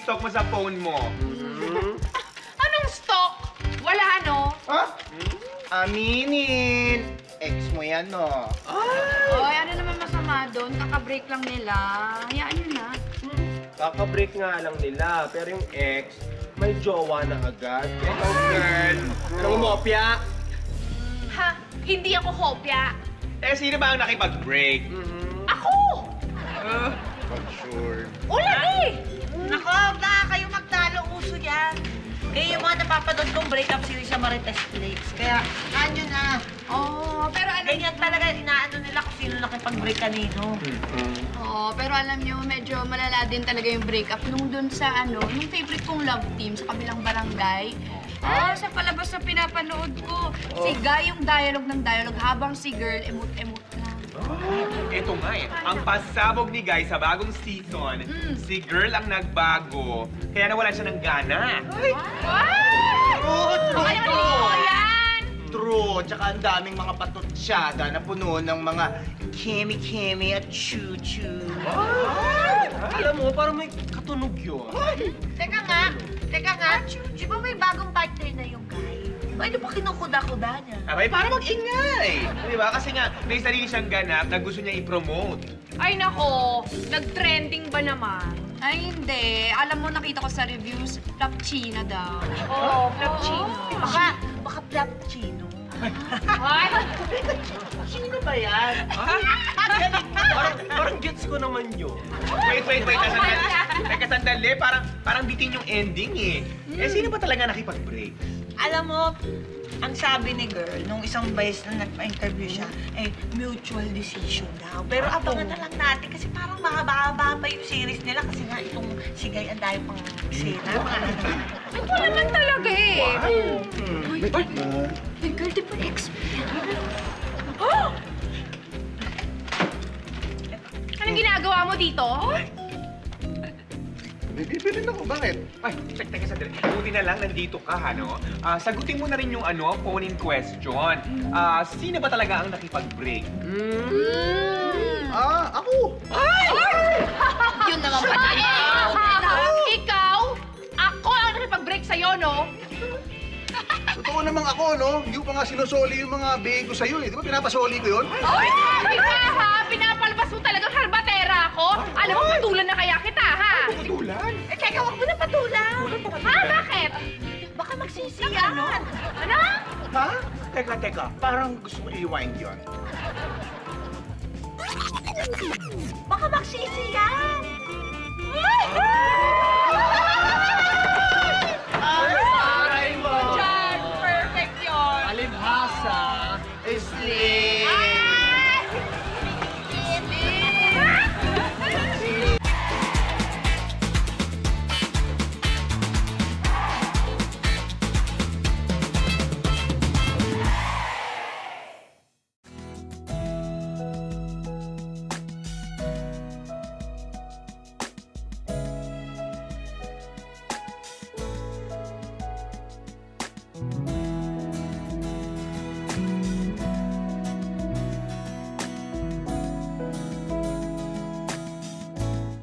i-stock mo sa phone mo? Anong stock? Wala, no? Ha? Aminin! Ex mo yan, no? Oy, ano naman masama doon? Kaka-break lang nila. Hayaan nyo na. Kaka-break nga lang nila, pero yung ex, may jowa na agad. Oh, girl. Anong umopya? Ha? Hindi ako hopya. Eh, sino ba ang nakipag-break? Ako! For sure. Ulan eh! Nako, baka kayo magtalo, uso yan. Eh, yung mga napapanood kong breakup series sa Marites Flakes. Kaya, ano na. Oh, pero alam Ganyan talaga, inaano nila kung sino nakipag-break kanino. pero alam nyo, medyo malala din talaga yung breakup nung dun sa nung favorite kong love team sa kabilang barangay. Sa palabas na pinapanood ko. Si Guy yung dialogue ng dialogue habang si girl emot-emot lang. Ito nga eh, ang pasabog ni Guy sa bagong season, si girl ang nagbago, kaya nawalan siya ng gana. True, tsaka ang daming mga patutsyada na puno ng mga kemi-kemi at chu-chu. Alam mo, parang may katunog yun. Teka nga, di ba may bagong partner na yung guy? Ano pa kinukuda-kuda niya? Abay, para mag-ingay. Di ba? Kasi nga, may sarili siyang ganap na gusto niya i-promote. Ay nako, nag-trending ba naman? Ay hindi. Alam mo, nakita ko sa reviews, Flapchina daw. Oo, Flapchino. Baka Flapchino. Ay! Sino ba yan? Parang gets ko naman yun. Wait, Teka, sandali. Parang bitin yung ending eh. Eh, sino ba talaga nakipag-break? Alam mo, ang sabi ni girl, nung isang beses na nagpa-interview siya, mutual decision daw. Pero abangan na lang natin kasi parang mahaba-haba pa yung series nila kasi nga itong sigay ang dahil pang sena. Ito naman talaga eh. Ay, girl, di ba ex? Anong ginagawa mo dito? Bibilin ako, bakit? Ay, teka, sandali. Buti na lang nandito ka, no? Sagutin mo na rin yung phone in question. Sino ba talaga ang nakipag-break? Ako! Yun naman pala. Ikaw? Ako ang nakipag-break sa'yo, no? Totoo namang ako, no? Hindi ko pa nga sinusoli yung mga bihig ko sa'yo, eh. Di ba pinapasoli ko yun? Ay, sabi ka, ha? Pinapalabas mo talagang harbatera ako? Alam mo, patulan na kaya kita, ha? Patulan? Teka, huwag mo na patulang. Ha? Bakit? Baka magsisiyan. Ano? Ha? Teka. Parang gusto mo i-rewind yun. Baka magsisiyan.